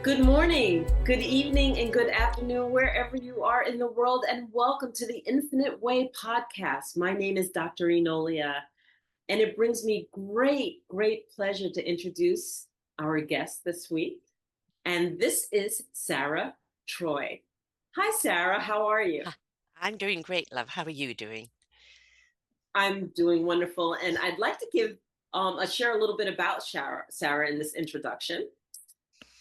Good morning, good evening, and good afternoon, wherever you are in the world, and welcome to the Infinite Way podcast. My name is Dr. Enolia, and it brings me great pleasure to introduce our guest this week. And this is Sara Troy. Hi, Sara. How are you? I'm doing great, love. How are you doing? I'm doing wonderful, and I'd like to share a little bit about Sara in this introduction.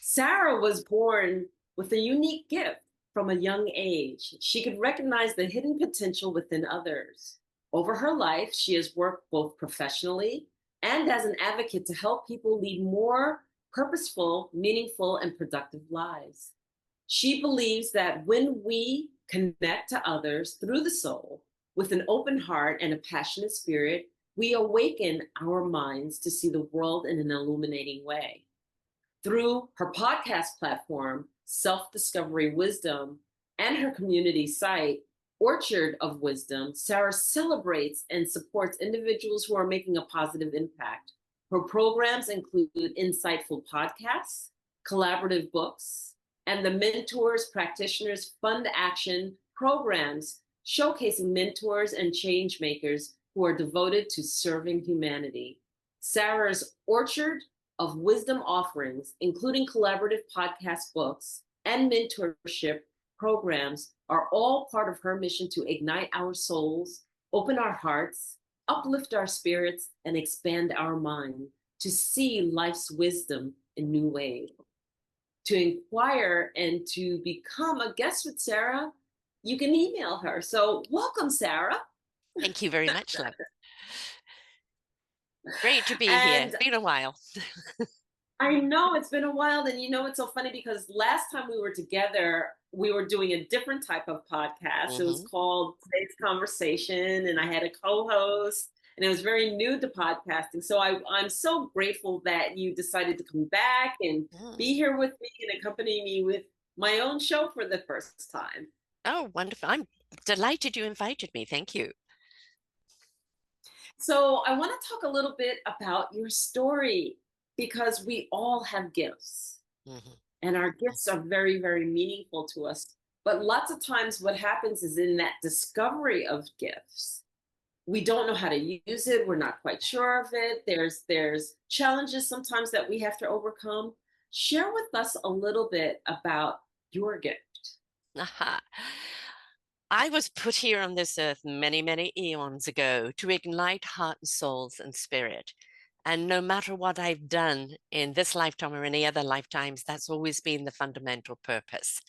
Sara was born with a unique gift from a young age. She could recognize the hidden potential within others. Over her life, she has worked both professionally and as an advocate to help people lead more purposeful, meaningful, and productive lives. She believes that when we connect to others through the soul with an open heart and a passionate spirit, we awaken our minds to see the world in an illuminating way. Through her podcast platform, Self Discovery Wis-dom, and her community site, Orchard of Wis-dom, Sara celebrates and supports individuals who are making a positive impact. Her programs include insightful podcasts, collaborative books, and the Mentors Practitioners Fund Action programs showcasing mentors and changemakers who are devoted to serving humanity. Sara's Orchard of Wis-dom offerings, including collaborative podcast books and mentorship programs, are all part of her mission to ignite our souls, open our hearts, uplift our spirits, and expand our mind to see life's wisdom in new ways. To inquire and to become a guest with Sara, you can email her. So, welcome, Sara. Thank you very much, love. Great to be here. And Been a while. I know it's been a while, and it's so funny because last time we were together, we were doing a different type of podcast. It was Hmm. called Today's Conversation, and I had a co-host, and it was very new to podcasting. So I'm so grateful that you decided to come back and Mm. be here with me and accompany me with my own show for the first time. Oh, wonderful. I'm delighted you invited me. Thank you. So I want to talk a little bit about your story because we all have gifts. Hmm. And our gifts are very meaningful to us. But lots of times, what happens is in that discovery of gifts, we don't know how to use it. We're not quite sure of it. There's challenges sometimes that we have to overcome. Share with us a little bit about your gift. Aha. I was put here on this earth many eons ago to ignite heart and souls and spirit. And no matter what I've done in this lifetime or any other lifetimes, that's always been the fundamental purpose.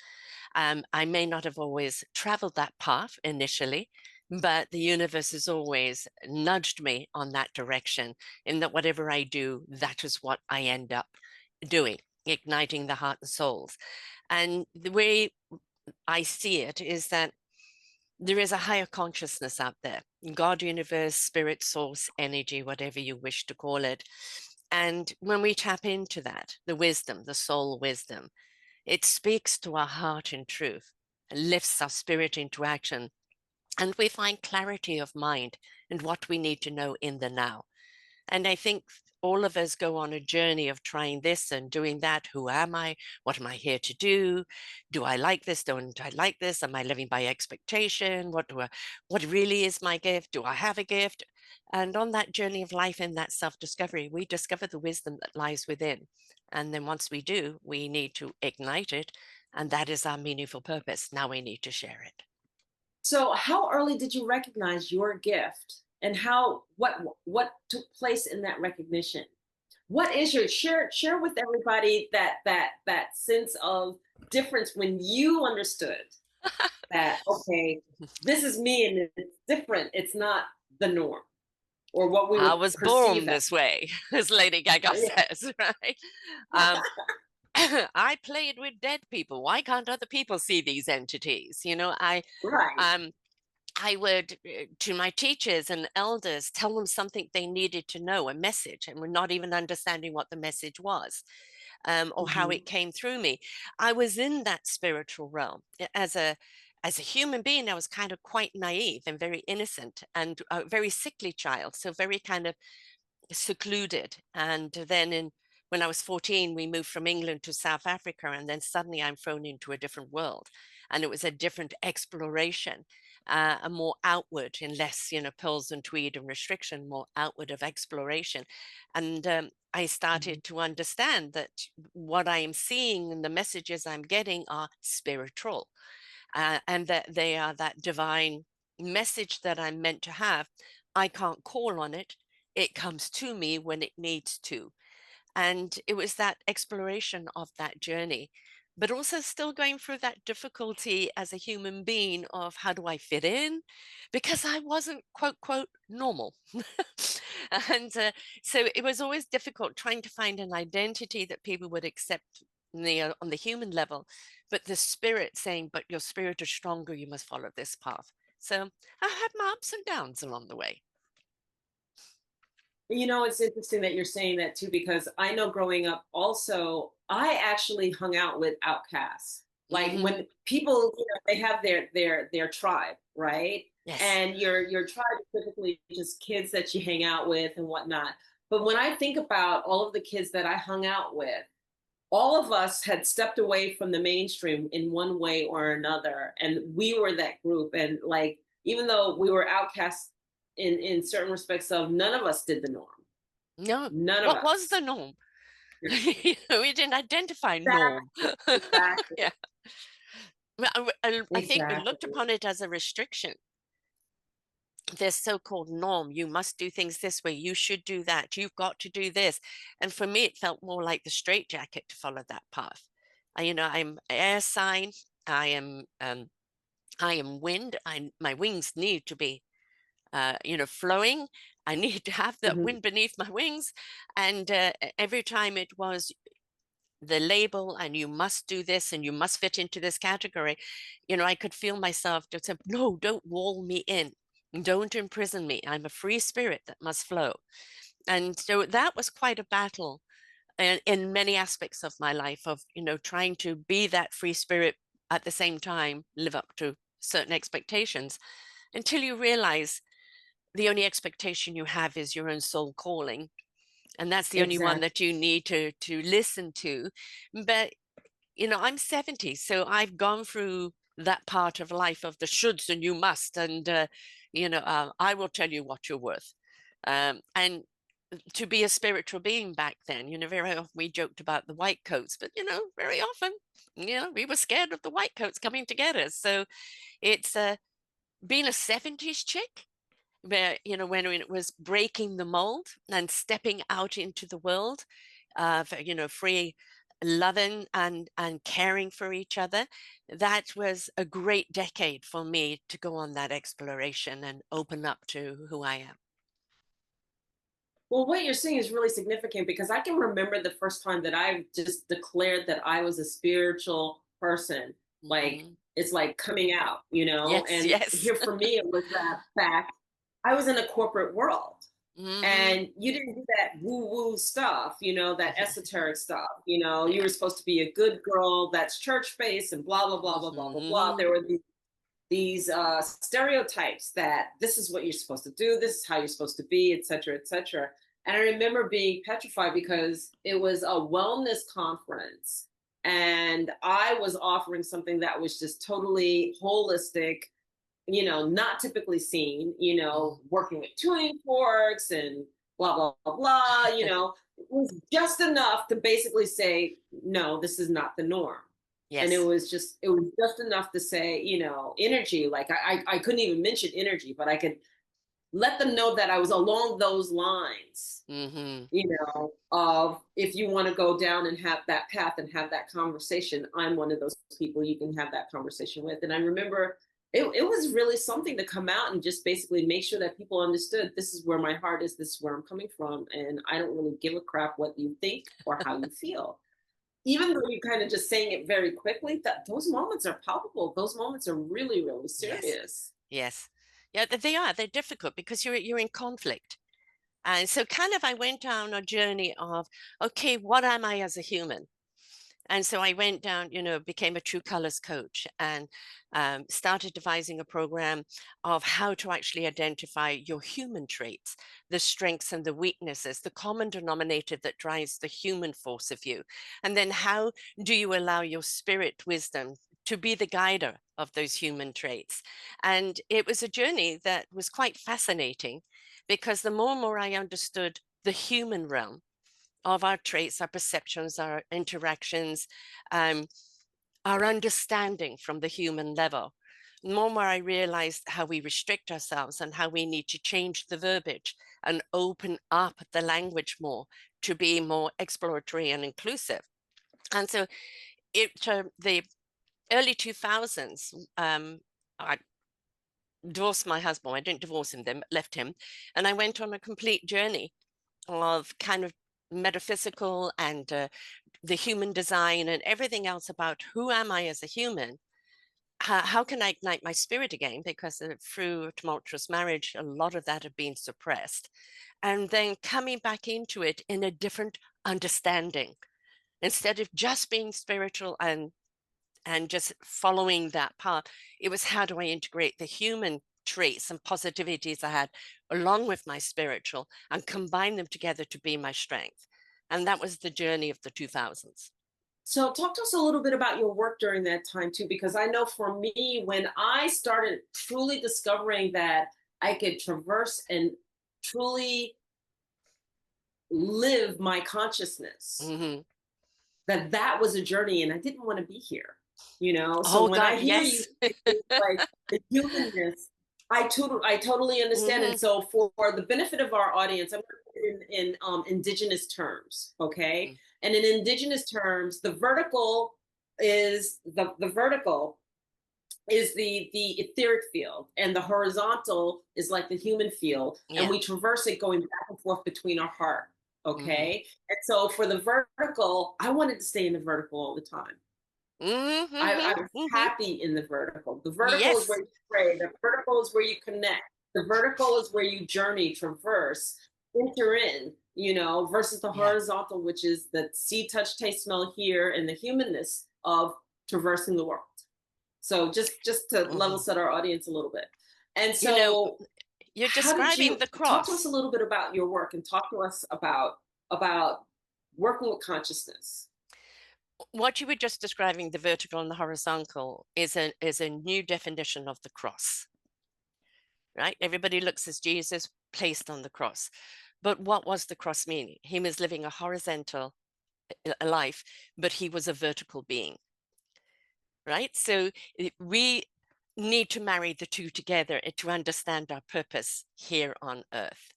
I may not have always traveled that path initially, but the universe has always nudged me on that direction, in that whatever I do, that is what I end up doing, igniting the heart and souls. And the way I see it is that there is a higher consciousness out there, God, universe, spirit, source, energy, whatever you wish to call it. And when we tap into that, the wisdom, the soul wisdom, it speaks to our heart in truth, lifts our spirit into action, and we find clarity of mind and what we need to know in the now. And I think all of us go on a journey of trying this and doing that. Who am I? What am I here to do? Do I like this? Don't I like this? Am I living by expectation? What really is my gift? Do I have a gift? And on that journey of life and that self-discovery, we discover the wisdom that lies within. And then once we do, we need to ignite it. And that is our meaningful purpose. Now we need to share it. So, how early did you recognize your gift, and what took place in that recognition? What is your share with everybody that sense of difference when you understood that, okay, this is me and it's different, it's not the norm or what we I would was perceive born as. this way, as Lady Gaga Yeah. says, right? Um, I played with dead people. Why can't other people see these entities? Right. Um, I would, to my teachers and elders, tell them something they needed to know, a message, and were not even understanding what the message was, or how Hmm. it came through me. I was in that spiritual realm as a human being. I was kind of quite naive and very innocent and a very sickly child, so very kind of secluded. And then in when I was 14, we moved from England to South Africa, and then suddenly I'm thrown into a different world. And it was a different exploration, a more outward and less, pills and tweed and restriction, more outward of exploration. And I Mhm. started to understand that what I am seeing and the messages I'm getting are spiritual, and that they are that divine message that I'm meant to have. I can't call on it. It comes to me when it needs to. And it was that exploration of that journey, but also still going through that difficulty as a human being of how do I fit in? Because I wasn't quote, quote, normal. And so it was always difficult trying to find an identity that people would accept on the human level, but the spirit saying, but your spirit is stronger, you must follow this path. So I had my ups and downs along the way. It's interesting that you're saying that too, because I know growing up also, I actually hung out with outcasts. Like Hmm. when people, they have their tribe, right? Yes. And your tribe is typically just kids that you hang out with and whatnot. But when I think about all of the kids that I hung out with, all of us had stepped away from the mainstream in one way or another, and we were that group. And like, even though we were outcasts in certain respects, of none of us did the norm. No. None of What was the us. norm? We didn't identify norm. Exactly. Exactly. Yeah. Well, I think we looked Exactly. upon it as a restriction. This so-called norm, you must do things this way, you should do that, you've got to do this. And for me, it felt more like the straitjacket to follow that path. I'm air sign, I am I am wind, my wings need to be flowing. I need to have that Mhm. wind beneath my wings. And every time it was the label and you must do this and you must fit into this category, I could feel myself just say, no, don't wall me in, don't imprison me, I'm a free spirit that must flow. And so that was quite a battle in many aspects of my life of trying to be that free spirit, at the same time live up to certain expectations, until you realize the only expectation you have is your own soul calling, and that's the only one Exactly. that you need to listen to. But I'm 70, so I've gone through that part of life of the shoulds and you must, and I will tell you what you're worth. And to be a spiritual being back then, very often we joked about the white coats, but very often, we were scared of the white coats coming to get us. So it's being a 70s chick where when it was breaking the mold and stepping out into the world, free loving and caring for each other. That was a great decade for me to go on that exploration and open up to who I am. Well, what you're saying is really significant, because I can remember the first time that I just declared that I was a spiritual person. Like, Hmm. it's like coming out, Yes, and yes. here for me, it was that fact. I was in a corporate world, Hmm. and you didn't do that woo woo stuff, that esoteric stuff. You Yeah. were supposed to be a good girl that's church based and blah, blah, blah, blah, blah, blah, blah. Hmm. There were these stereotypes that this is what you're supposed to do, this is how you're supposed to be, et cetera, et cetera. And I remember being petrified because it was a wellness conference, and I was offering something that was just totally holistic, not typically seen, working with tuning forks and blah, blah, blah, blah, it was just enough to basically say, no, this is not the norm. And Yes. it was just enough to say, energy. Like I couldn't even mention energy, but I could let them know that I was along those lines, Hmm. of if you want to go down and have that path and have that conversation, I'm one of those people you can have that conversation with. And I remember it was really something to come out and just basically make sure that people understood, this is where my heart is, this is where I'm coming from, and I don't really give a crap what you think or how you feel. Even though you're kind of just saying it very quickly, that those moments are palpable. Those moments are really, really Yes. serious. Yes. Yeah, they are. They're difficult because you're in conflict. And so kind of I went down a journey of, okay, what am I as a human? And so I went down, became a true colors coach, and started devising a program of how to actually identify your human traits, the strengths and the weaknesses, the common denominator that drives the human force of you. And then how do you allow your spirit wisdom to be the guider of those human traits? And it was a journey that was quite fascinating, because the more and more I understood the human realm of our traits, our perceptions, our interactions, um, our understanding from the human level, the more and more I realized how we restrict ourselves and how we need to change the verbiage and open up the language more to be more exploratory and inclusive. And so the early 2000s, I divorced my husband. I didn't divorce him then, but left him. And I went on a complete journey of kind of metaphysical and the human design and everything else about who am I as a human. How can I ignite my spirit again? Because through a tumultuous marriage, a lot of that had been suppressed. And then coming back into it in a different understanding, instead of just being spiritual and just following that path, it was how do I integrate the human traits and positivities I had along with my spiritual and combine them together to be my strength. And that was the journey of the 2000s. So talk to us a little bit about your work during that time too, because I know for me, when I started truly discovering that I could traverse and truly live my consciousness, Mm-hmm. that was a journey and I didn't want to be here, you know? So Oh when God, I hear you yes. say things like the humanness, I totally understand. Mm-hmm. And so for the benefit of our audience, I'm going to put it in indigenous terms, okay? And in indigenous terms, the vertical is the vertical is the etheric field, and the horizontal is like the human field, and Yeah. we traverse it going back and forth between our heart. Mm-hmm. Okay. And so for the vertical, I wanted to stay in the vertical all the time. I was Mm-hmm. Mm-hmm. happy in the vertical. The vertical is Yes. where you pray, the vertical is where you connect, the vertical is where you journey, traverse, enter in, versus the Yeah. horizontal, which is the see, touch, taste, smell, hear, and the humanness of traversing the world. So just to level Mm-hmm. set our audience a little bit. And You know, so you're how did describing you the talk to us a cross. little bit about your work and talk to us about working with consciousness? What you were just describing, the vertical and the horizontal, is a new definition of the cross, right? Everybody looks as Jesus placed on the cross. But what was the cross meaning? He was living a horizontal life, but he was a vertical being, right? So we need to marry the two together to understand our purpose here on earth.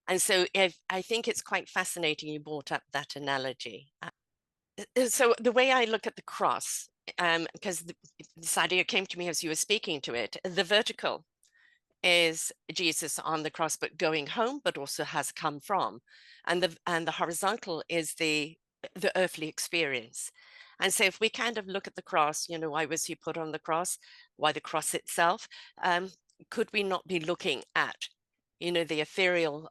And so if, I think it's quite fascinating you brought up that analogy. So the way I look at the cross, because this idea came to me as you were speaking to it, the vertical is Jesus on the cross, but going home, but also has come from, and the horizontal is the earthly experience. And so if we kind of look at the cross, why was he put on the cross? Why the cross itself? Could we not be looking at, the ethereal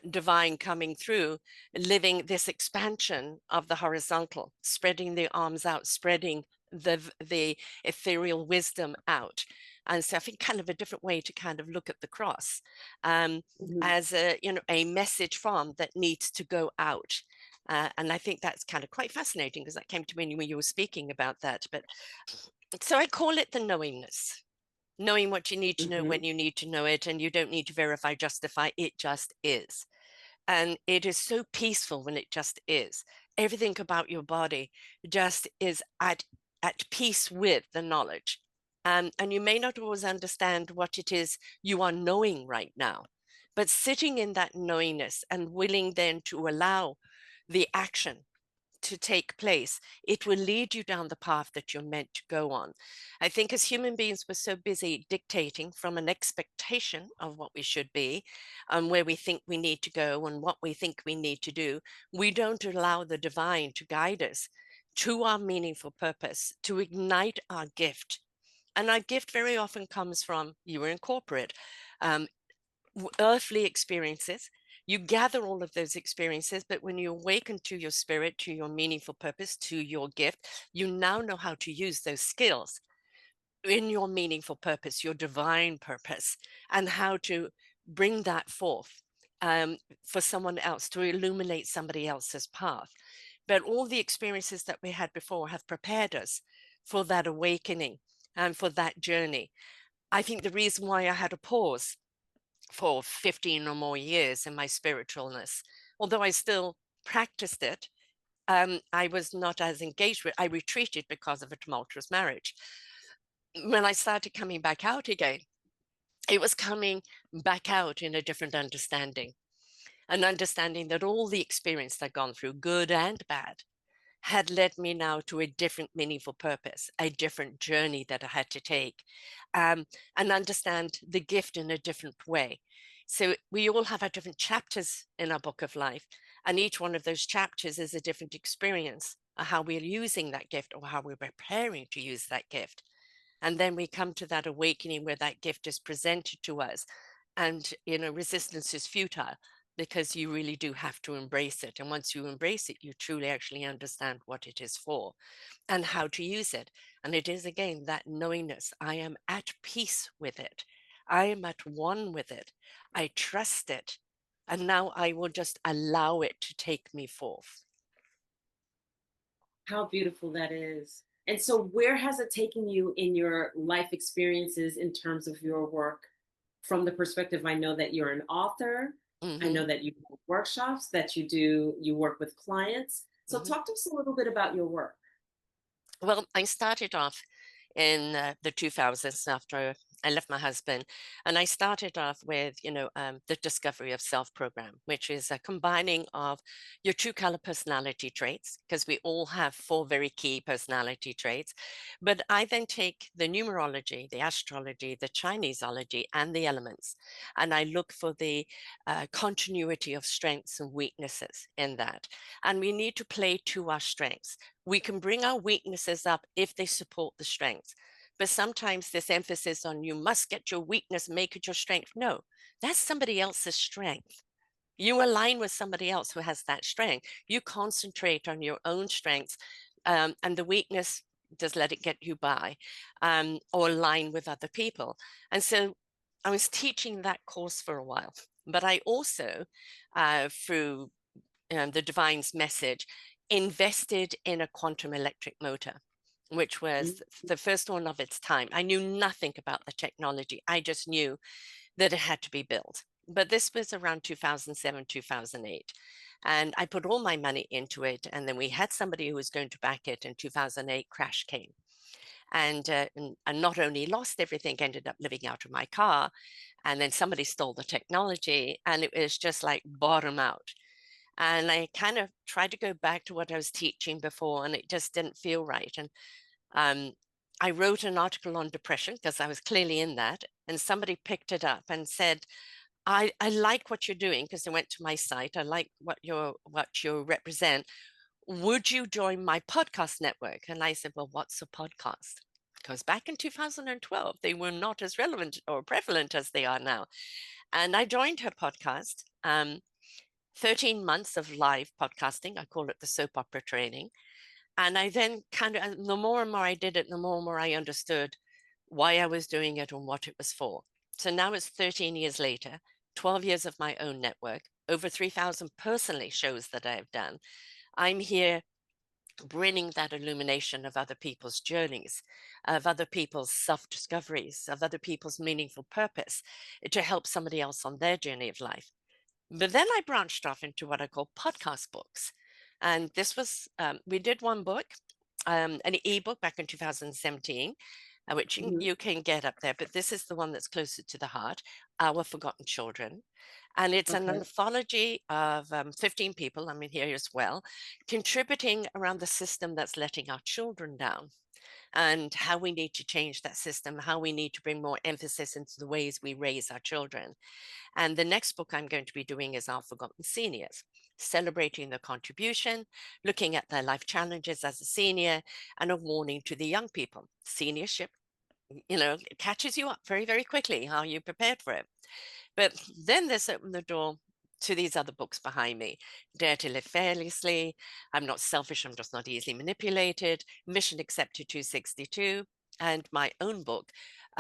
divine coming through, living this expansion of the horizontal, spreading the arms out, spreading the ethereal wisdom out? And so I think kind of a different way to kind of look at the cross, Mhm. as a message from that needs to go out. And I think that's kind of quite fascinating, because that came to me when you were speaking about that. But so I call it the knowingness, knowing what you need to know when Mhm. you need to know it, and you don't need to verify, justify, it just is. And it is so peaceful when it just is. Everything about your body just is at peace with the knowledge. And you may not always understand what it is you are knowing right now, but sitting in that knowingness and willing then to allow the action to take place, it will lead you down the path that you're meant to go on. I think as human beings, we're so busy dictating from an expectation of what we should be and where we think we need to go and what we think we need to do. We don't allow the divine to guide us to our meaningful purpose, to ignite our gift. And our gift very often comes from, you were in corporate, um, earthly experiences, You gather all of those experiences, but when you awaken to your spirit, to your meaningful purpose, to your gift, you now know how to use those skills in your meaningful purpose, your divine purpose, and how to bring that forth for someone else, to illuminate somebody else's path. But all the experiences that we had before have prepared us for that awakening and for that journey. I think the reason why I had a pause for 15 or more years in my spiritualness, although I still practiced it, I was not as engaged with. I retreated because of a tumultuous marriage. When I started coming back out again, it was coming back out in a different understanding, an understanding that all the experience I'd gone through, good and bad, had led me now to a different meaningful purpose, a different journey that I had to take, and understand the gift in a different way. So we all have our different chapters in our book of life, and each one of those chapters is a different experience of how we're using that gift or how we're preparing to use that gift. And then we come to that awakening where that gift is presented to us. And, resistance is futile because you really do have to embrace it. And once you embrace it, you truly actually understand what it is for and how to use it. And it is, again, that knowingness. I am at peace with it. I am at one with it. I trust it. And now I will just allow it to take me forth. How beautiful that is. And so, where has it taken you in your life experiences in terms of your work? From the perspective, I know that you're an author. I Hmm. know that you do workshops, that you work with clients. So, Hmm. talk to us a little bit about your work. Well, I started off in the 2000s after I left my husband, and I started off with, the Discovery of Self program, which is a combining of your true color personality traits, because we all have four very key personality traits. But I then take the numerology, the astrology, the Chineseology, and the elements, and I look for the continuity of strengths and weaknesses in that. And we need to play to our strengths. We can bring our weaknesses up if they support the strengths. But sometimes this emphasis on you must get your weakness, make it your strength. No, that's somebody else's strength. You align with somebody else who has that strength. You concentrate on your own strengths, and the weakness, just let it get you by, or align with other people. And so I was teaching that course for a while. But I also, through the divine's message, invested in a quantum electric motor, which was the first one of its time. I knew nothing about the technology. I just knew that it had to be built. But this was around 2007, 2008. And I put all my money into it. And then we had somebody who was going to back it. And 2008 crash came. And not only lost everything, ended up living out of my car. And then somebody stole the technology. And it was just like bottom out. And I kind of tried to go back to what I was teaching before, and it just didn't feel right. And um, I wrote an article on depression because I was clearly in that. And somebody picked it up and said, I like what you're doing, because they went to my site. I like what you represent. Would you join my podcast network? And I said, well, what's a podcast? Because back in 2012, they were not as relevant or prevalent as they are now. And I joined her podcast. 13 months of live podcasting. I call it the soap opera training. And I then kind of, the more and more I did it, the more and more I understood why I was doing it and what it was for. So now it's 13 years later, 12 years of my own network, over 3,000 personally shows that I've done. I'm here bringing that illumination of other people's journeys, of other people's self discoveries, of other people's meaningful purpose to help somebody else on their journey of life. But then I branched off into what I call podcast books. And this was, we did one book, an ebook back in 2017, which Mhm. you can get up there. But this is the one that's closer to the heart, Our Forgotten Children. And it's an Okay. anthology of 15 people, I'm in here as well, contributing around the system that's letting our children down and how we need to change that system, how we need to bring more emphasis into the ways we raise our children. And the next book I'm going to be doing is Our Forgotten Seniors, celebrating their contribution, looking at their life challenges as a senior, and a warning to the young people. Seniorship, it catches you up very, very quickly. How you prepared for it? But then this opened the door to these other books behind me. Dare to Live Fearlessly, I'm Not Selfish, I'm Just Not Easily Manipulated, Mission Accepted 262, and my own book,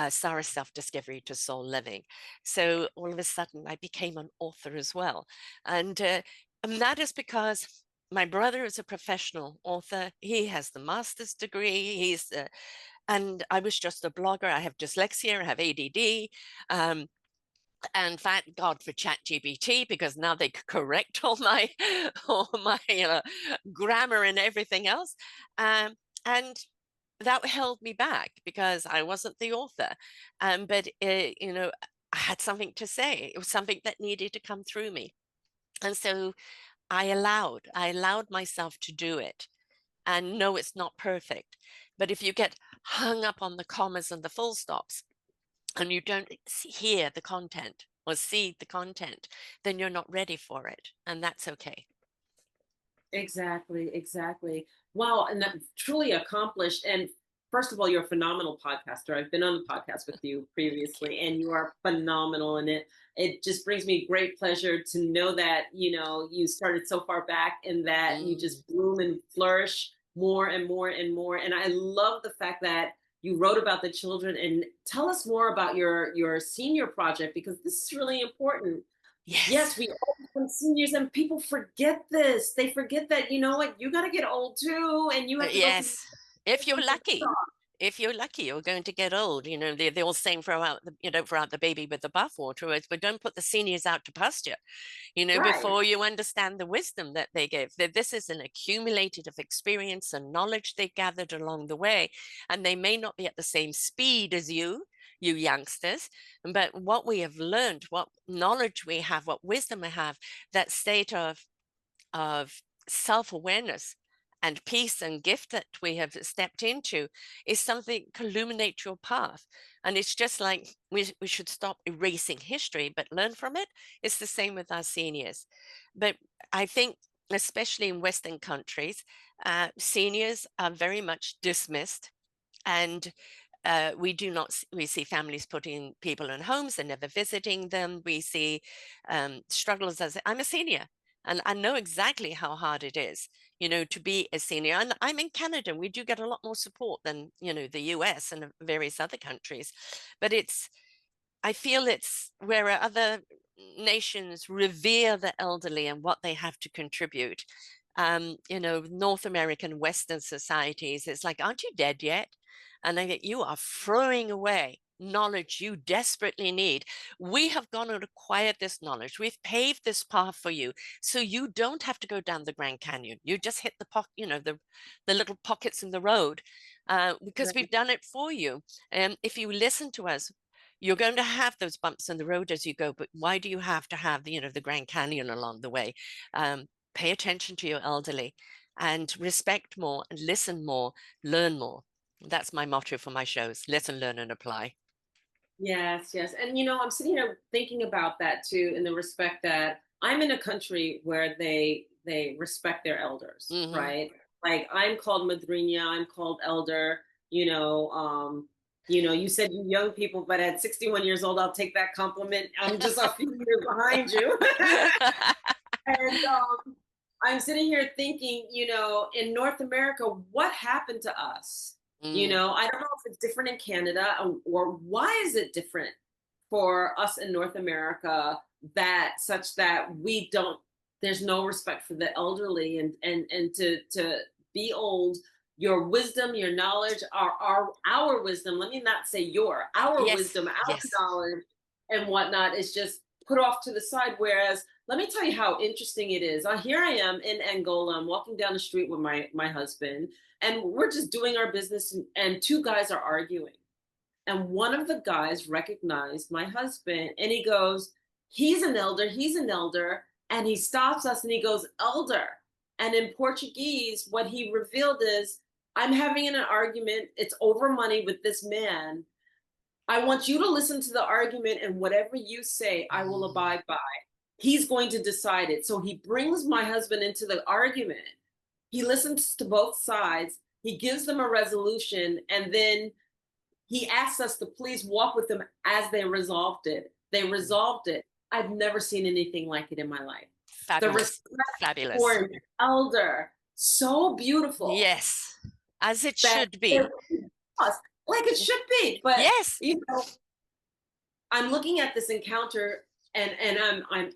Sara's Self-Discovery to Soul Living. So all of a sudden I became an author as well. And that is because my brother is a professional author. He has the master's degree. And I was just a blogger. I have dyslexia, I have ADD. And thank God for ChatGPT, because now they correct all my grammar and everything else. And that held me back because I wasn't the author. But I had something to say. It was something that needed to come through me. And so I allowed myself to do it. And no, it's not perfect. But if you get hung up on the commas and the full stops, and you don't hear the content or see the content, then you're not ready for it. And that's okay. Exactly, exactly. Wow, and that truly accomplished. And first of all, you're a phenomenal podcaster. I've been on the podcast with you previously, and you are phenomenal. And it just brings me great pleasure to know that you started so far back, and that you Mm. just bloom and flourish more and more and more. And I love the fact that you wrote about the children. And tell us more about your senior project, because this is really important. Yes. Yes, we all become seniors, and people forget this. They forget that, you know what, you got to get old too, and you have to go through Yes. If you're the lucky. stuff. If you're lucky, you're going to get old. They all saying throw out the baby with the bathwater, but don't put the seniors out to pasture, Right. before you understand the wisdom that they give. That this is an accumulated of experience and knowledge they gathered along the way. And they may not be at the same speed as you youngsters, but what we have learned, what knowledge we have, what wisdom we have, that state of self-awareness and peace and gift that we have stepped into is something to illuminate your path. And it's just like we should stop erasing history, but learn from it. It's the same with our seniors. But I think, especially in Western countries, seniors are very much dismissed. And we see families putting people in homes and never visiting them. We see struggles. As I'm a senior, and I know exactly how hard it is, to be a senior. And I'm in Canada. We do get a lot more support than, the US and various other countries. But I feel it's where other nations revere the elderly and what they have to contribute. North American Western societies, it's like, aren't you dead yet? And I think you are throwing away knowledge you desperately need. We have gone and acquired this knowledge. We've paved this path for you, so you don't have to go down the Grand Canyon. You just hit the little pockets in the road, because Right. we've done it for you. And if you listen to us, you're going to have those bumps in the road as you go. But why do you have to have the Grand Canyon along the way? Pay attention to your elderly and respect more and listen more, learn more. That's my motto for my shows: listen, learn, and apply. Yes, yes. And I'm sitting here thinking about that too, in the respect that I'm in a country where they respect their elders, Hmm. right? Like, I'm called madrina, I'm called elder, you said you young people, but at 61 years old, I'll take that compliment. I'm just a few years behind you. And I'm sitting here thinking, in North America, what happened to us? Mm. I don't know if it's different in Canada, or why is it different for us in North America, that such that we don't, there's no respect for the elderly, and to be old, your wisdom, your knowledge, our wisdom, let me not say our Yes, wisdom, our yes. knowledge and whatnot is just put off to the side. Whereas, let me tell you how interesting it is. Here I am in Angola. I'm walking down the street with my husband, and we're just doing our business, and two guys are arguing. And one of the guys recognized my husband, and he goes, he's an elder. And he stops us and he goes, elder. And in Portuguese, what he revealed is, I'm having an argument. It's over money with this man. I want you to listen to the argument, and whatever you say, I will Mm. abide by. He's going to decide it. So he brings my husband into the argument. He listens to both sides. He gives them a resolution, and then he asked us to please walk with them as they resolved it. They resolved it. I've never seen anything like it in my life. The Fabulous. respect for Fabulous. an elder, so beautiful Yes, as it that should it be. really was, like it should be. But Yes. you know, I'm looking at this encounter and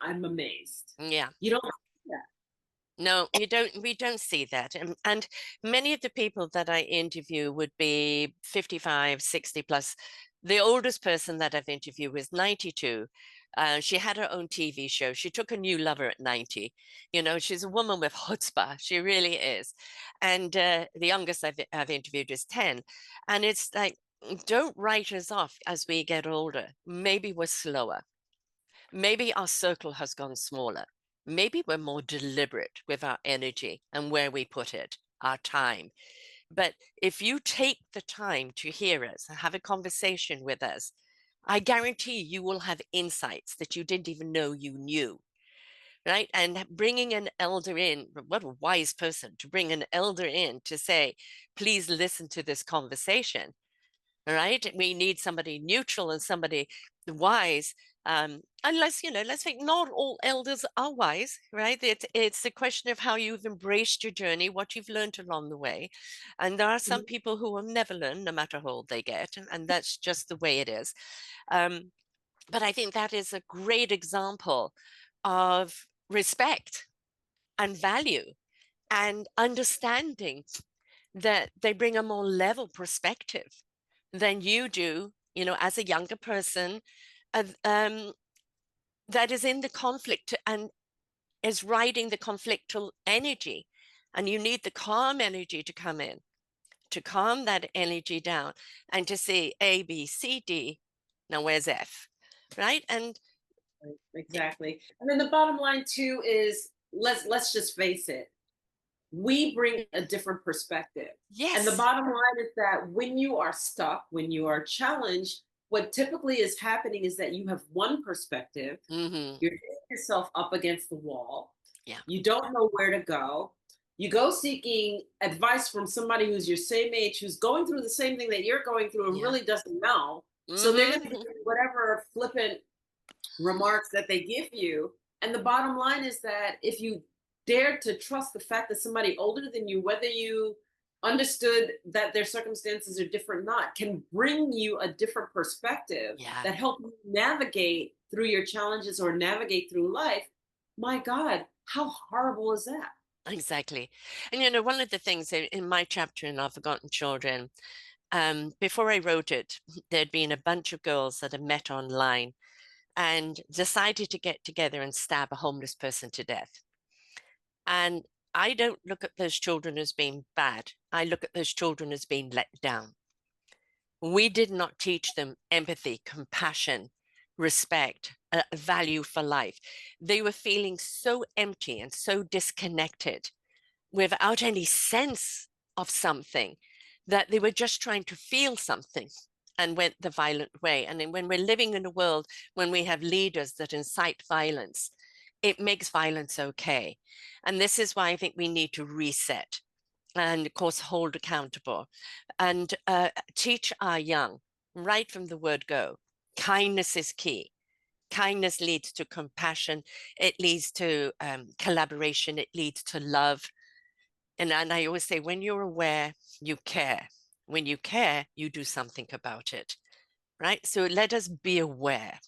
I'm amazed. Yeah. You don't see that. No, you don't. We don't see that. And many of the people that I interview would be 55, 60 plus. The oldest person that I've interviewed was 92. She had her own TV show. She took a new lover at 90. You know, she's a woman with chutzpah. She really is. And the youngest I've interviewed is 10. And it's like, don't write us off as we get older. Maybe we're slower. Maybe our circle has gone smaller. Maybe we're more deliberate with our energy and where we put it, our time. But if you take the time to hear us and have a conversation with us, I guarantee you will have insights that you didn't even know you knew. Right. And bringing an elder in, what a wise person to bring an elder in to say, please listen to this conversation. All right. We need somebody neutral and somebody wise. Unless, you know, let's say not all elders are wise, right? It's a question of how you've embraced your journey, what you've learned along the way. And there are some Mhm. people who will never learn, no matter how old they get. And that's just the way it is. Um, but I think that is a great example of respect and value and understanding that they bring a more level perspective than you do, you know, as a younger person uh, um, that is in the conflict and is riding the conflictual energy. And you need the calm energy to come in, to calm that energy down and to say A, B, C, D. Now, where's F? Right. And Right, exactly. And then the bottom line too is let's just face it. We bring a different perspective. And the yes. bottom line is that when you are stuck, when you are challenged, what typically is happening is that you have one perspective, Hmm. you're hitting yourself up against the wall, Yeah. you don't know where to go. You go seeking advice from somebody who's your same age, who's going through the same thing that you're going through and Yeah. really doesn't know. So they're going to give Hmm. you whatever flippant remarks that they give you. And the bottom line is that if you dare to trust the fact that somebody older than you, whether you understood that their circumstances are different or not, can bring you a different perspective Yeah. that help you navigate through your challenges or navigate through life. My God, how horrible is that? Exactly. And you know, one of the things in my chapter in Our Forgotten Children, before I wrote it, there'd been a bunch of girls that had met online and decided to get together and stab a homeless person to death. And I don't look at those children as being bad. I look at those children as being let down. We did not teach them empathy, compassion, respect, value for life. They were feeling so empty and so disconnected without any sense of something that they were just trying to feel something and went the violent way. And then when we're living in a world when we have leaders that incite violence, it makes violence okay. And this is why I think we need to reset and, of course, hold accountable and teach our young right from the word go. Kindness is key. Kindness leads to compassion. It leads to collaboration. It leads to love. And I always say, when you're aware, you care. When you care, you do something about it. Right. So let us be aware.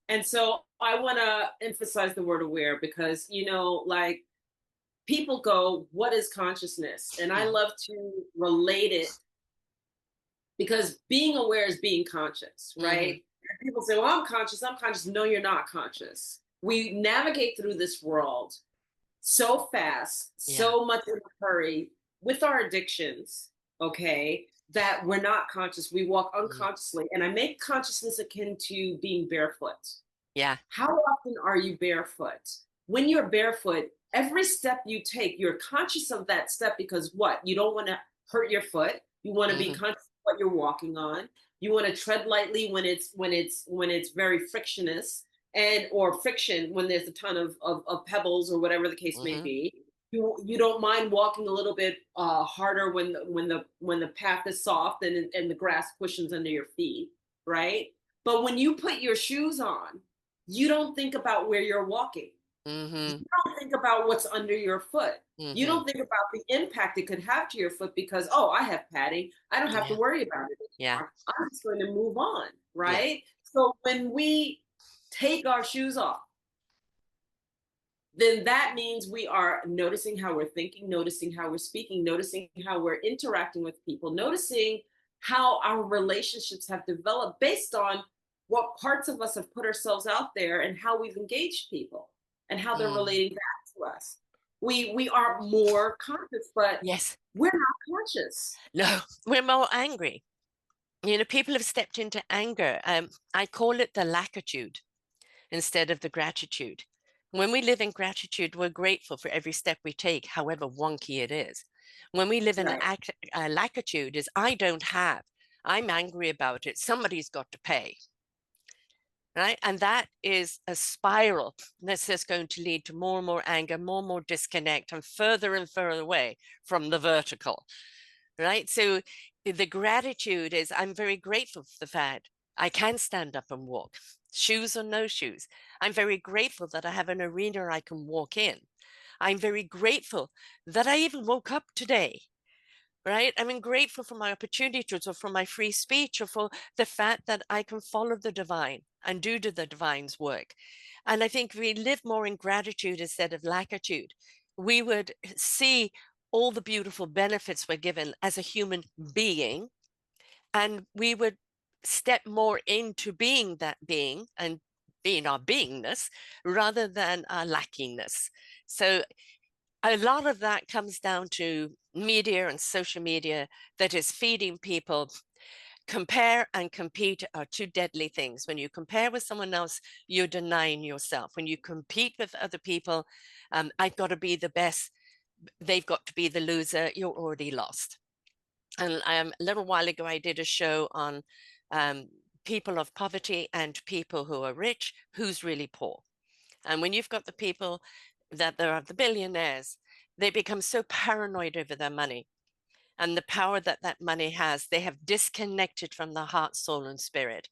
And so I want to emphasize the word aware because, like people go, what is consciousness? And I Mm, love to relate it because being aware is being conscious, mm-hmm. right? And people say, well, I'm conscious, I'm conscious. No, you're not conscious. We navigate through this world so fast, Yeah. so much in a hurry with our addictions, okay, that we're not conscious. We walk Mm, unconsciously. And I make consciousness akin to being barefoot. yeah. How often are you barefoot? When you're barefoot, every step you take, you're conscious of that step because what? You don't want to hurt your foot. You want to be Mm-hmm. conscious of what you're walking on. You want to tread lightly when it's very frictionless and or friction when there's a ton of pebbles or whatever the case may Mm-hmm. be. You don't mind walking a little bit harder when the path is soft and the grass cushions under your feet, right? But when you put your shoes on you don't think about where you're walking. You Mm-hmm. don't think about what's under your foot. You Mm-hmm. don't think about the impact it could have to your foot because, oh, I have padding. I don't have to Yeah. worry about it Yeah. anymore. I'm just going to move on, Yeah. right? So when we take our shoes off, then that means we are noticing how we're thinking, noticing how we're speaking, noticing how we're interacting with people, noticing how our relationships have developed based on what parts of us have put ourselves out there and how we've engaged people and how they're Mm. relating back to us. We are more conscious, but Yes. we're not conscious. No, we're more angry. You know, people have stepped into anger. I call it the lackitude instead of the gratitude. When we live in gratitude, we're grateful for every step we take, however wonky it is. When we live in Right. lackitude, is I don't have, I'm angry about it, somebody's got to pay, right? And that is a spiral that's just going to lead to more and more anger, more and more disconnect, and further away from the vertical, right? So the gratitude is I'm very grateful for the fact I can stand up and walk, shoes or no shoes. I'm very grateful that I have an arena I can walk in. I'm very grateful that I even woke up today, right? I'm grateful for my opportunities or for my free speech or for the fact that I can follow the divine and do the divine's work. And I think if we live more in gratitude instead of lackitude, we would see all the beautiful benefits we're given as a human being, and we would step more into being that being and being our beingness rather than our lackingness. So a lot of that comes down to media and social media that is feeding people. Compare and compete are two deadly things. When you compare with someone else, you're denying yourself. When you compete with other people, I've got to be the best, they've got to be the loser, you're already lost. And a little while ago, I did a show on um, people of poverty and people who are rich, who's really poor. And when you've got the people that there are the billionaires, they become so paranoid over their money and the power that that money has. They have disconnected from the heart, soul, and spirit.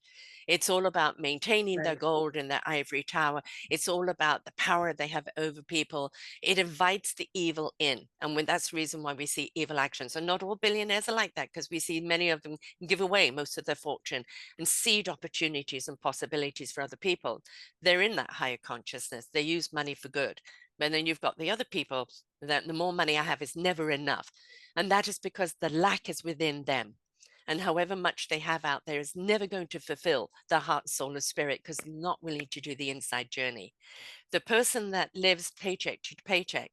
It's all about maintaining their Right. gold in their ivory tower. It's all about the power they have over people. It invites the evil in. And when that's the reason why we see evil actions. And not all billionaires are like that, because we see many of them give away most of their fortune and seed opportunities and possibilities for other people. They're in that higher consciousness. They use money for good. But then you've got the other people that the more money I have is never enough. And that is because the lack is within them. And however much they have out there is never going to fulfill their heart, soul, or spirit because they're not willing to do the inside journey. The person that lives paycheck to paycheck,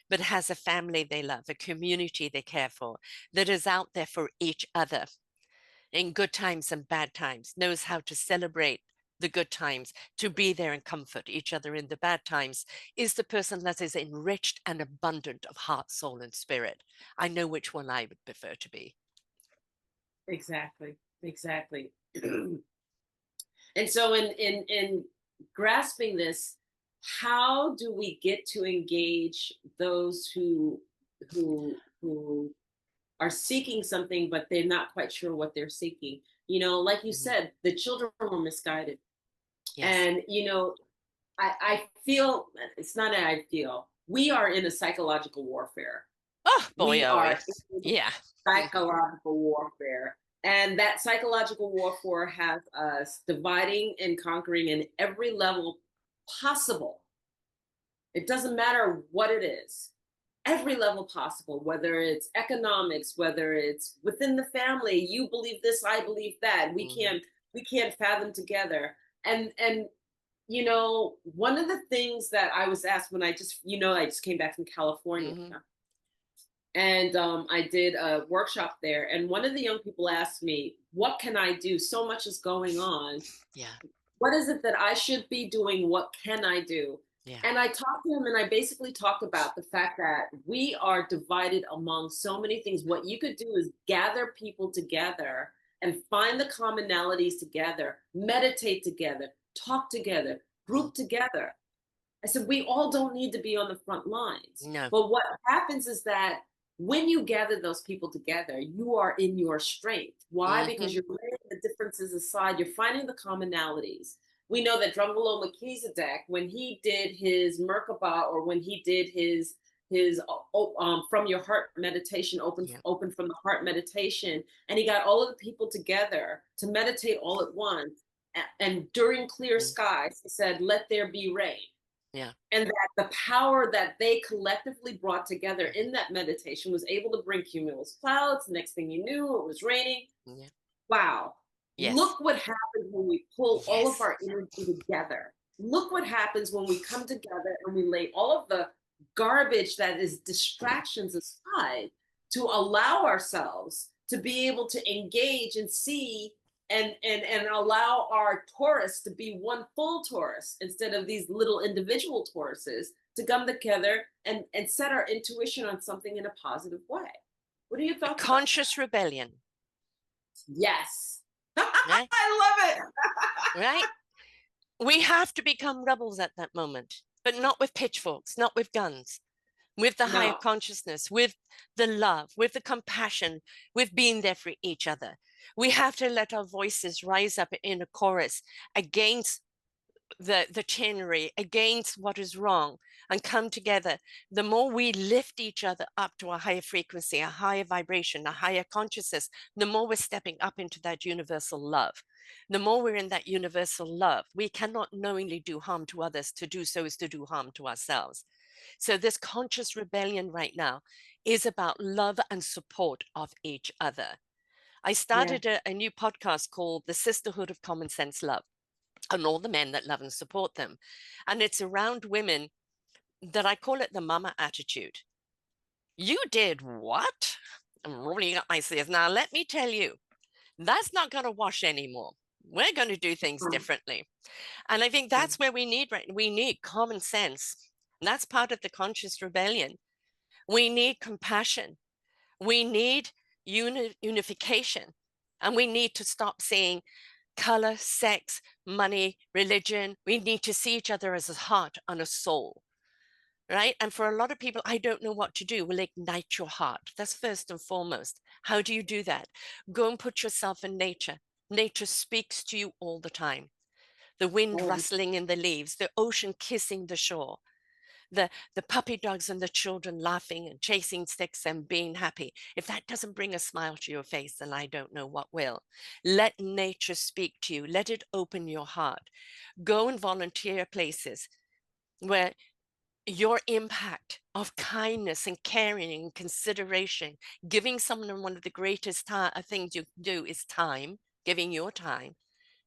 but has a family they love, a community they care for, that is out there for each other in good times and bad times, knows how to celebrate the good times, to be there and comfort each other in the bad times, is the person that is enriched and abundant of heart, soul, and spirit. I know which one I would prefer to be. Exactly. Exactly. And so in grasping this, how do we get to engage those who are seeking something but they're not quite sure what they're seeking? You know, like you Mhm. said, the children were misguided. Yes. And you know, I feel it's not that I feel we are in a psychological warfare. Oh boy, We are are we? in Yeah. psychological warfare. And that psychological warfare has us dividing and conquering in every level possible. It doesn't matter what it is, every level possible, whether it's economics, whether it's within the family, you believe this, I believe that. Mhm. We can't fathom together. And you know, one of the things that I was asked when I just came back from California, Mhm. and I did a workshop there. And one of the young people asked me, "What can I do? So much is going on. Yeah. What is it that I should be doing? What can I do?" Yeah. And I talked to him, and I basically talked about the fact that we are divided among so many things. What you could do is gather people together and find the commonalities together, meditate together, talk together, Mm. group together. I said, we all don't need to be on the front lines. No. But what happens is that when you gather those people together, you are in your strength. Why? Because Mhm. you're laying the differences aside, you're finding the commonalities. We know that Drunvalo Melchizedek, when he did his Merkabah, or when he did his from your heart meditation, Yeah. open from the heart meditation, and he got all of the people together to meditate all at once. And during clear Mm. skies, he said, "Let there be rain." Yeah. And that the power that they collectively brought together in that meditation was able to bring cumulus clouds. Next thing you knew, it was raining. Yeah. Wow. Yes. Look what happens when we pull all of Yes. our energy together. Look what happens when we come together and we lay all of the garbage that is distractions aside to allow ourselves to be able to engage and see and allow our Taurus to be one full Taurus instead of these little individual Tauruses to come together and set our intuition on something in a positive way. What are your A thoughts about that? conscious rebellion, Yes. right? I love it. Right? We have to become rebels at that moment, but not with pitchforks, not with guns, with the higher No. consciousness, with the love, with the compassion, with being there for each other. We have to let our voices rise up in a chorus against the tyranny, against what is wrong, and come together. The more we lift each other up to a higher frequency, a higher vibration, a higher consciousness, the more we're stepping up into that universal love. The more we're in that universal love, we cannot knowingly do harm to others. To do so is to do harm to ourselves. So this conscious rebellion right now is about love and support of each other. I Yeah. started a new podcast called The Sisterhood of Common Sense Love, and all the men that love and support them. And it's around women that I call it the mama attitude. You did what? I'm rolling up my sleeves. Now, let me tell you, that's not going to wash anymore. We're going to do things differently. And I think that's where we need, right? We need common sense. And that's part of the conscious rebellion. We need compassion. We need unification. And we need to stop saying color, sex, money, religion. We need to see each other as a heart and a soul, right? And for a lot of people, I don't know what to do. Well, ignite your heart. That's first and foremost. How do you do that? Go and put yourself in nature. Nature speaks to you all the time. The wind Oh, rustling in the leaves, the ocean kissing the shore, the puppy dogs and the children laughing and chasing sticks and being happy. If that doesn't bring a smile to your face, then I don't know what will. Let nature speak to you. Let it open your heart. Go and volunteer places where your impact of kindness and caring and consideration, giving someone one of the greatest things you do is time, giving your time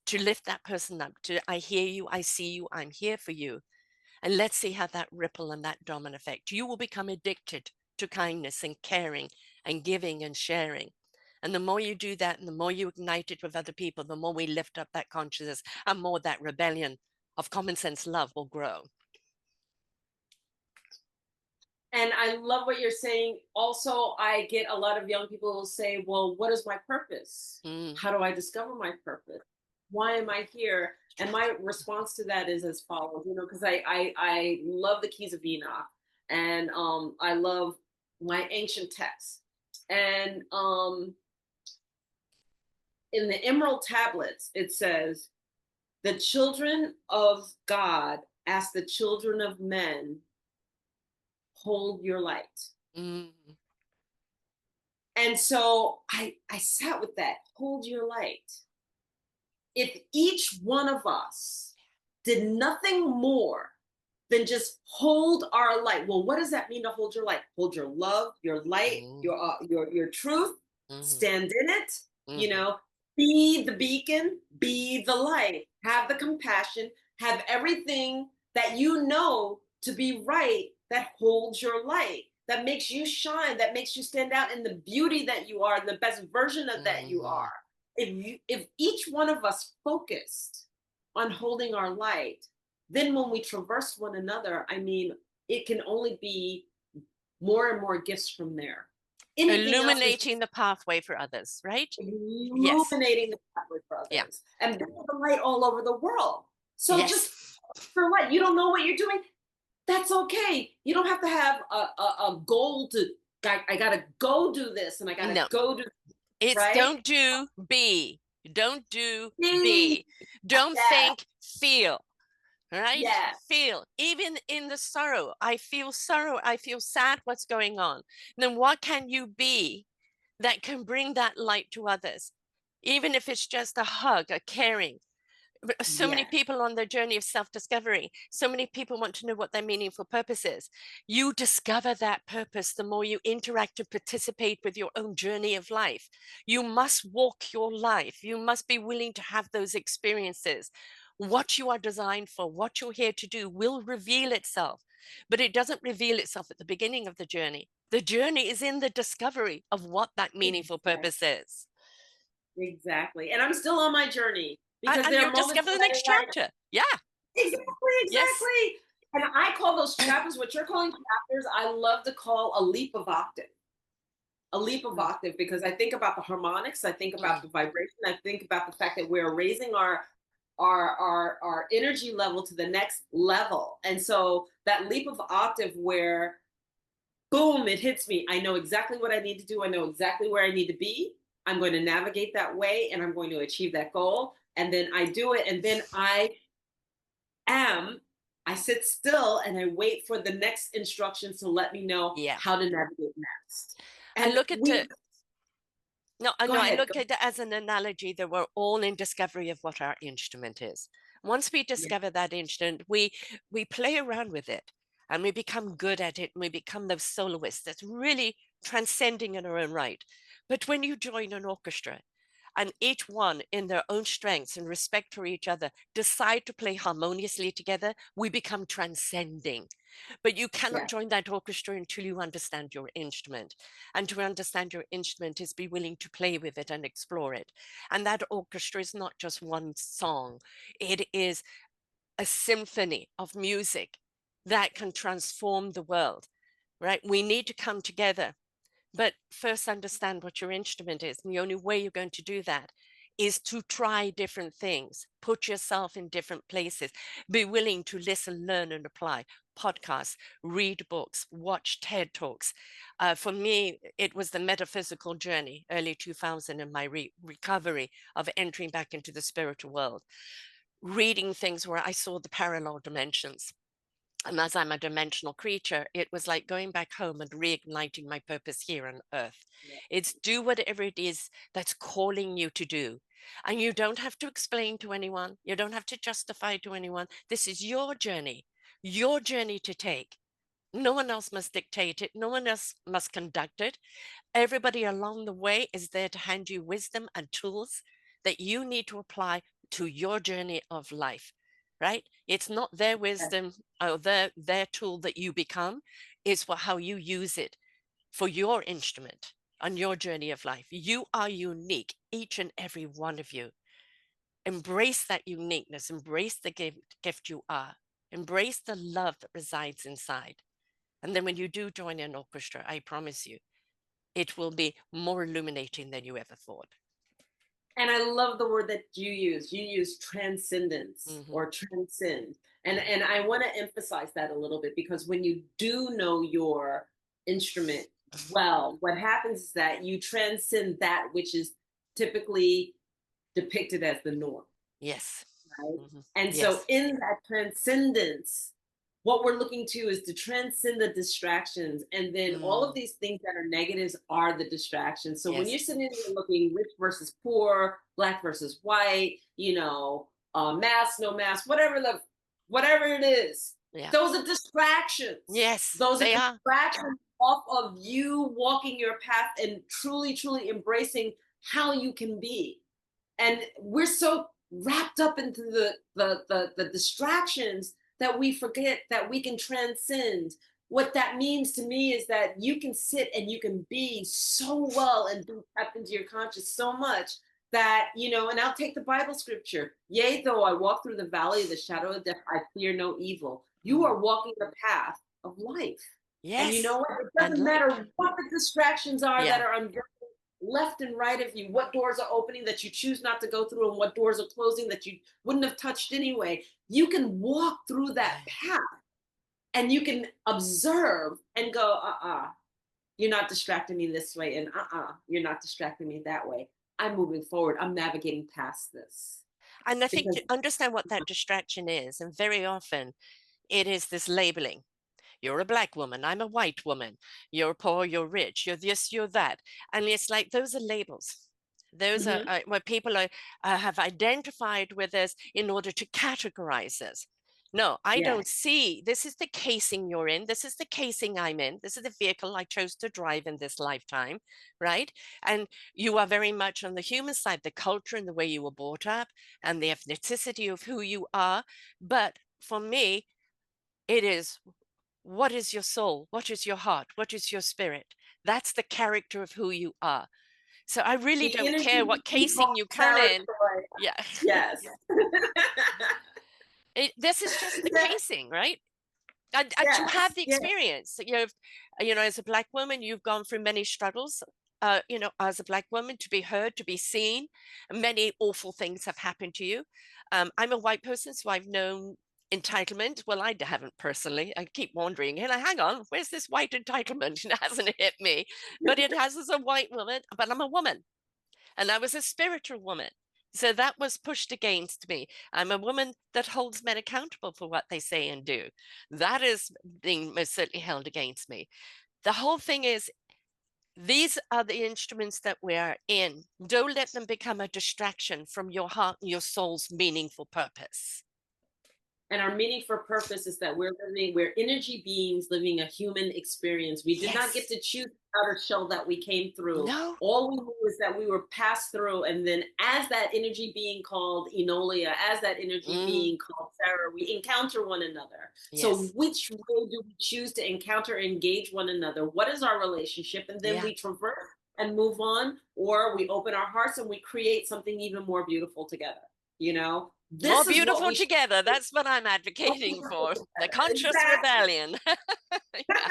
to lift that person up, to I hear you, I see you, I'm here for you. And let's see how that ripple and that domino effect. You will become addicted to kindness and caring and giving and sharing. And the more you do that, and the more you ignite it with other people, the more we lift up that consciousness, and more that rebellion of common sense love will grow. and I love what you're saying. Also, I get a lot of young people who say, well, what is my purpose? Mm. How do I discover my purpose? Why am I here? And my response to that is as follows, because I love the Keys of Enoch, and I love my ancient texts. And in the Emerald Tablets, it says, the children of God ask the children of men, hold your light. Mm. And so I sat with that, hold your light. If each one of us did nothing more than just hold our light. Well, what does that mean to hold your light? Hold your love, your light, Mm. your truth, Mm. stand in it, Mm. be the beacon, be the light, have the compassion, have everything that you know to be right that holds your light, that makes you shine, that makes you stand out in the beauty that you are, the best version of that you Mm. are. If each one of us focused on holding our light, then when we traverse one another, I mean, it can only be more and more gifts from there. Anything else is Illuminating the pathway for others, right? Yes. illuminating the pathway for Yeah. others and bring the light all over the world. So Yes. just for light, you don't know what you're doing. That's okay. You don't have to have a goal to. I gotta go do this and I gotta No, go do it's right. don't do, be. Don't do, See? be. Don't Yeah. think, feel. Right? Yeah. Feel. Even in the sorrow, I feel sorrow, I feel sad, what's going on? Then what can you be that can bring that light to others? Even if it's just a hug, a caring. So many Yes. people on their journey of self-discovery, so many people want to know what their meaningful purpose is. You discover that purpose the more you interact and participate with your own journey of life. You must walk your life. You must be willing to have those experiences. What you are designed for, what you're here to do will reveal itself, but it doesn't reveal itself at the beginning of the journey. The journey is in the discovery of what that meaningful Exactly. purpose is. Exactly. And I'm still on my journey because And there you'll are moments discover the when next I'm like, chapter. Yeah. exactly, Yes. exactly. And I call those chapters, what you're calling chapters, I love to call a leap of octave. A leap of Mm, octave, because I think about the harmonics, I think about mm. the vibration, I think about the fact that we're raising our energy level to the next level. And so that leap of octave where boom, it hits me. I know exactly what I need to do. I know exactly where I need to be. I'm going to navigate that way and I'm going to achieve that goal. And then I do it. And then am, I sit still and I wait for the next instructions to let me know Yeah. how to navigate next. I And look at we, it. No, I go know. I ahead. look at it as an analogy that we're all in discovery of what our instrument is. Once we Yeah, discover that instrument, we play around with it and we become good at it and we become those soloists that's really transcending in our own right. But when you join an orchestra and each one in their own strengths and respect for each other decide to play harmoniously together, we become transcending. But you cannot yeah, join that orchestra until you understand your instrument. And to understand your instrument is be willing to play with it and explore it. And that orchestra is not just one song, it is a symphony of music that can transform the world, right? We need to come together, but first understand what your instrument is. And the only way you're going to do that is to try different things, put yourself in different places, be willing to listen, learn, and apply. Podcasts, read books, watch TED Talks. For me, it was the metaphysical journey, early 2000, in my recovery of entering back into the spiritual world, reading things where I saw the parallel dimensions. And as I'm a dimensional creature, it was like going back home and reigniting my purpose here on earth. yeah. It's do whatever it is that's calling you to do. And you don't have to explain to anyone. You don't have to justify to anyone. This is your journey to take. No one else must dictate it. No one else must conduct it. Everybody along the way is there to hand you wisdom and tools that you need to apply to your journey of life, right? It's not their wisdom or their tool that you become. It's how you use it for your instrument on your journey of life. You are unique, each and every one of you. Embrace that uniqueness, embrace the gift you are, embrace the love that resides inside. And then when you do join an orchestra, I promise you, it will be more illuminating than you ever thought. And I love the word that you use. You use transcendence Mm-hmm. or transcend. And Mm-hmm. and I want to emphasize that a little bit, because when you do know your instrument well, what happens is that you transcend that which is typically depicted as the norm, Yes. right? Mm-hmm. And so Yes. in that transcendence, what we're looking to is to transcend the distractions. And then all of Mm. these things that are negatives are the distractions. So when you're Yes. sitting there looking rich versus poor, black versus white, mask, no mask, whatever it is, Yeah. those are distractions. Yes, Those are they are. distractions off of you walking your path and truly, truly embracing how you can be. And we're so wrapped up into the distractions that we forget that we can transcend. What that means to me is that you can sit and you can be so well and be tapped into your conscious so much that, and I'll take the Bible scripture. Yea, though I walk through the valley of the shadow of death, I fear no evil. You Mm. are walking the path of life. And you know Yes. what? It And doesn't light. matter what the distractions are that Yeah. are on left and right of you, what doors are opening that you choose not to go through, and what doors are closing that you wouldn't have touched anyway. You can walk through that path and you can observe and go, you're not distracting me this way, and you're not distracting me that way. I'm moving forward. I'm navigating past this. And I think to Because understand what that distraction is, and very often it is this labeling. You're a black woman, I'm a white woman, you're poor, you're rich, you're this, you're that. And it's like those are labels. Those are mhm, what people are, have identified with us in order to categorize us. No, I yeah, don't see. This is the casing you're in. This is the casing I'm in. This is the vehicle I chose to drive in this lifetime, right? And you are very much on the human side, the culture and the way you were brought up and the ethnicity of who you are. But for me, it is, what is your soul? What is your heart? What is your spirit? That's the character of who you are. So I really the don't care energy what we call casing you come Sara in. Troy. Yeah. Yes. This is just the That- casing, right? And you have yes, the yes, experience. As a black woman, you've gone through many struggles. As a black woman, to be heard, to be seen, many awful things have happened to you. I'm a white person, so I've known entitlement. Well, I haven't personally. I keep wondering, hey, like, hang on, where's this white entitlement? It hasn't hit me, but it has as a white woman. But I'm a woman, and I was a spiritual woman. So that was pushed against me. I'm a woman that holds men accountable for what they say and do. That is being most certainly held against me. The whole thing is, these are the instruments that we are in. Don't let them become a distraction from your heart and your soul's meaningful purpose. and our meaning for purpose is that we're energy beings living a human experience. We did not get Yes. to choose the outer shell that we came through. No. All we knew is that we were passed through, and then as that energy being called Enolia, as that energy Mm, being called Sarah, we encounter one another. So yes. which way do we choose to encounter, engage one another? What is our relationship? And then Yeah. we traverse and move on, or we open our hearts and we create something even more beautiful together. You know, More this is what beautiful we should together. do. That's what I'm advocating for. The conscious Exactly. rebellion. Yeah.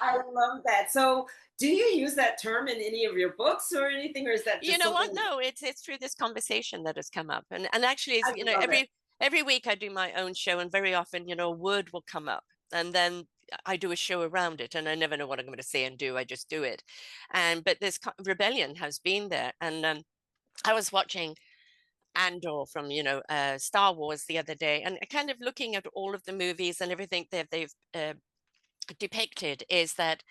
I love that. So, do you use that term in any of your books or anything, or is that You just know what? something? No, it's through this conversation that has come up, and actually, I love it. every week I do my own show, and very often, a word will come up, and then I do a show around it, and I never know what I'm going to say and do. I just do it, and but this rebellion has been there, and I was watching Andor from Star Wars the other day, and kind of looking at all of the movies and everything that they've depicted is that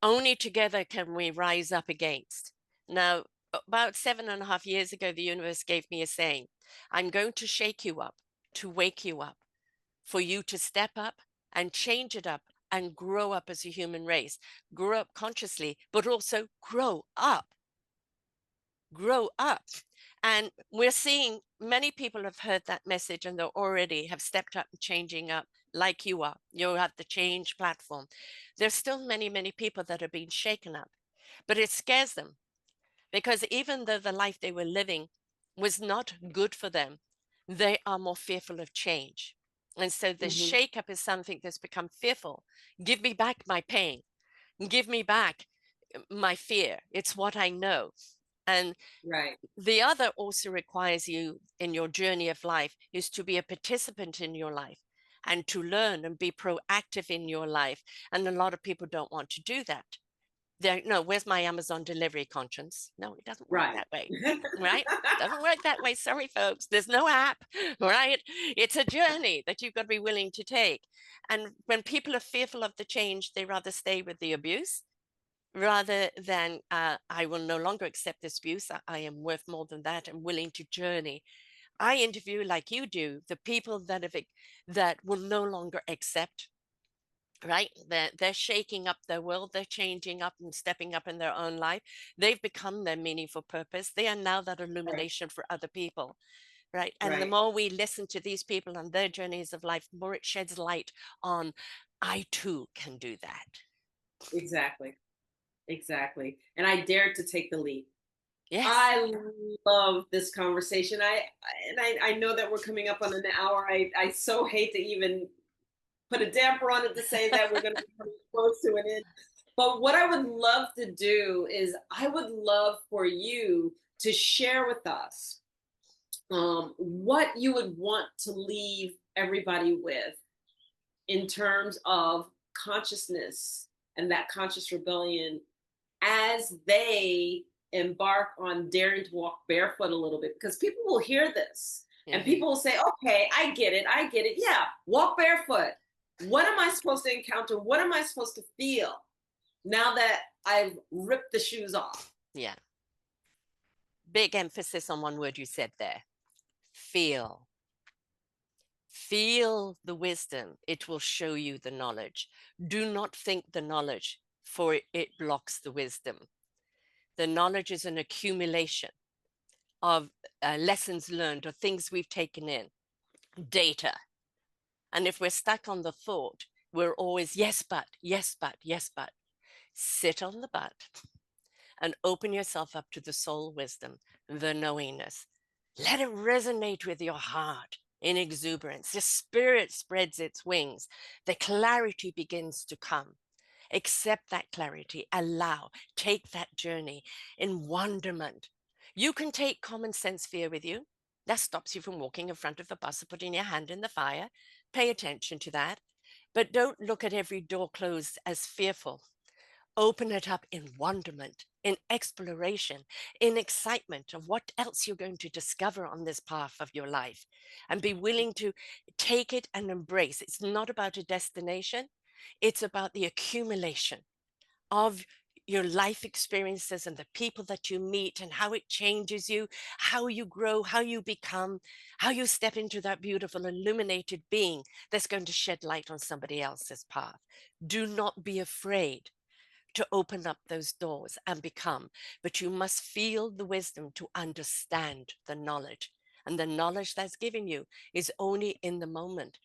only together can we rise up against. Now, about 7.5 years ago, the universe gave me a saying: I'm going to shake you up, to wake you up, for you to step up and change it up and grow up as a human race, grow up consciously, but also grow up, grow up. And we're seeing many people have heard that message and they already have stepped up and changing up like you are. You have the change platform. There's still many, many people that are being shaken up, but it scares them because even though the life they were living was not good for them, they are more fearful of change. And so the Hmm. shake-up is something that's become fearful. Give me back my pain. Give me back my fear. It's what I know. And Right, the other also requires you in your journey of life is to be a participant in your life and to learn and be proactive in your life. And a lot of people don't want to do that. They're, no, where's my Amazon delivery conscience? No, it doesn't work right. that way, right? Doesn't work that way. Sorry, folks. There's no app, right? It's a journey that you've got to be willing to take. And when people are fearful of the change, they rather stay with the abuse rather than I will no longer accept this abuse. I am worth more than that. I'm willing to journey. I interview like you do the people that will no longer accept. Right, they're shaking up their world, they're changing up and stepping up in their own life. They've become their meaningful purpose. They are now that Right, illumination for other people. Right, and the right. more we listen to these people and their journeys of life, the more it sheds light on I too can do that. Exactly, exactly. And I dared to take the leap. Yes. I love this conversation. I know that we're coming up on an hour. I so hate to even put a damper on it to say that we're going to be coming close to an end. But what I would love to do is I would love for you to share with us what you would want to leave everybody with in terms of consciousness and that conscious rebellion as they embark on daring to walk barefoot a little bit, because people will hear this and Mhm. people will say, okay, I get it. I get it. Yeah, walk barefoot. What am I supposed to encounter? What am I supposed to feel now that I've ripped the shoes off? Yeah. Big emphasis on one word you said there. Feel. Feel the wisdom. It will show you the knowledge. Do not think the knowledge, for it blocks the wisdom. The knowledge is an accumulation of lessons learned or things we've taken in, data. And if we're stuck on the thought, we're always, yes, but, yes, but, yes, but. Sit on the but and open yourself up to the soul wisdom, the knowingness. Let it resonate with your heart in exuberance. The spirit spreads its wings. The clarity begins to come. Accept that clarity. Allow, take that journey in wonderment. You can take common sense fear with you. That stops you from walking in front of the bus or putting your hand in the fire. Pay attention to that. But don't look at every door closed as fearful. Open it up in wonderment, in exploration, in excitement of what else you're going to discover on this path of your life, and be willing to take it and embrace. It's not about a destination, it's about the accumulation of your life experiences and the people that you meet and how it changes you, how you grow, how you become, how you step into that beautiful illuminated being that's going to shed light on somebody else's path. Do not be afraid to open up those doors and become, but you must feel the wisdom to understand the knowledge. And the knowledge that's given you is only in the moment.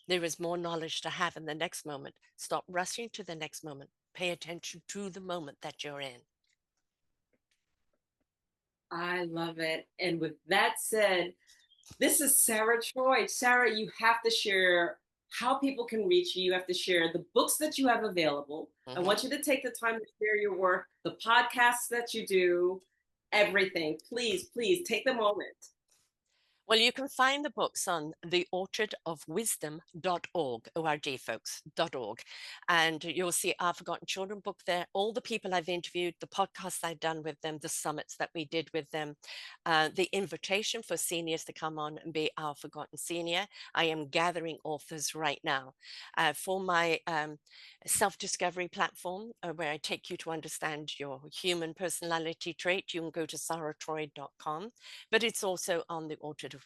There is more knowledge to have in the next moment. Stop rushing to the next moment. Pay attention to the moment that you're in. I love it. And with that said, this is Sara Troy. Sara, you have to share how people can reach you. You have to share the books that you have available. I Mhm. want you to take the time to share your work, the podcasts that you do, everything. Please, please take the moment. Well, you can find the books on the orchardofwisdom.org, O-R-G, folks, .org. And you'll see our Forgotten Children book there, all the people I've interviewed, the podcasts I've done with them, the summits that we did with them, the invitation for seniors to come on and be our Forgotten Senior. I am gathering authors right now for my self-discovery platform, where I take you to understand your human personality trait. You can go to saratroy.com, but it's also on the orchardofwisdom.org.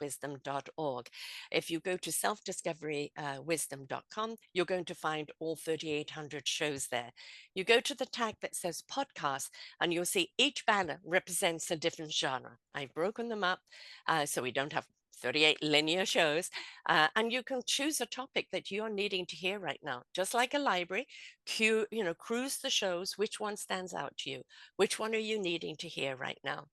If you go to self-discoverywisdom.com, you're going to find all 3,800 shows there. You go to the tag that says podcast, and you'll see each banner represents a different genre. I've broken them up so we don't have 38 linear shows, and you can choose a topic that you're needing to hear right now. Just like a library, cruise the shows. Which one stands out to you? Which one are you needing to hear right now?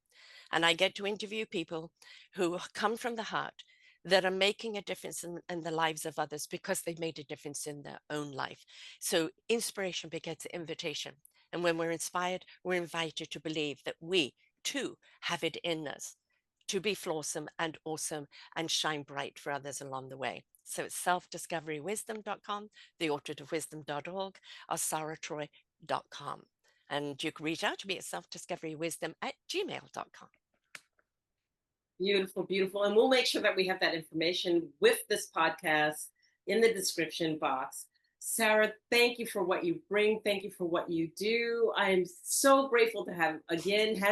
And I get to interview people who come from the heart, that are making a difference in the lives of others because they made a difference in their own life. So inspiration begets invitation. And when we're inspired, we're invited to believe that we too have it in us to be flawsome and awesome and shine bright for others along the way. So it's self-discoverywisdom.com, theorchardofwisdom.org, or saratroy.com. And you can reach out to me at selfdiscoverywisdom@gmail.com. Beautiful, beautiful. And we'll make sure that we have that information with this podcast in the description box. Sara, thank you for what you bring. Thank you for what you do. I'm so grateful to have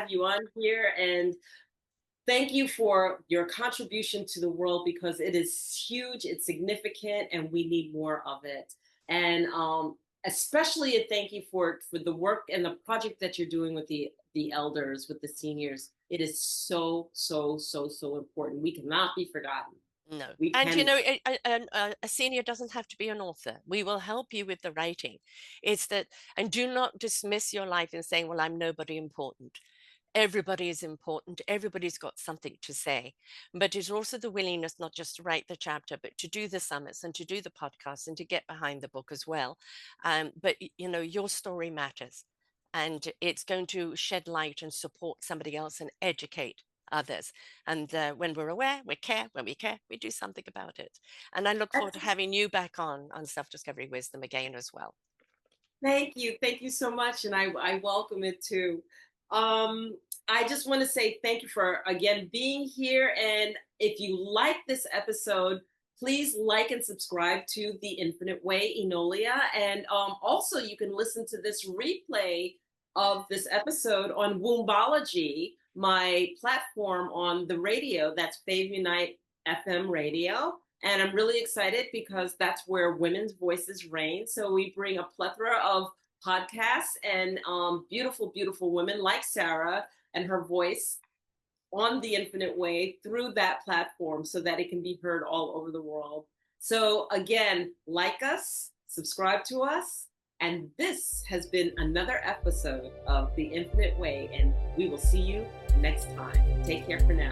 you on here, and thank you for your contribution to the world, because it is huge, it's significant, and we need more of it. And especially a thank you for the work and the project that you're doing with the elders, with the seniors. It is so, so, so, so important. We cannot be forgotten. No. We And can. a senior doesn't have to be an author. We will help you with the writing. It's that, and do not dismiss your life in saying, well, I'm nobody important. Everybody is important. Everybody's got something to say. But it's also the willingness not just to write the chapter, but to do the summits and to do the podcasts and to get behind the book as well. But your story matters, and it's going to shed light and support somebody else and educate others. And when we're aware, we care. When we care, we do something about it. And I look forward to having you back on Self-Discovery Wisdom again as well. Thank you. Thank you so much. And I welcome it too. I just want to say thank you for again being here. And if you like this episode, please like and subscribe to The Infinite Way, Enolia. And also, you can listen to this replay of this episode on Wombology, my platform on the radio. That's Fave Unite FM radio. And I'm really excited because that's where women's voices reign. So we bring a plethora of podcasts and beautiful, beautiful women like Sara and her voice on The Infinite Way through that platform so that it can be heard all over the world. So again, like us, subscribe to us, and this has been another episode of The Infinite Way, and we will see you next time. Take care for now.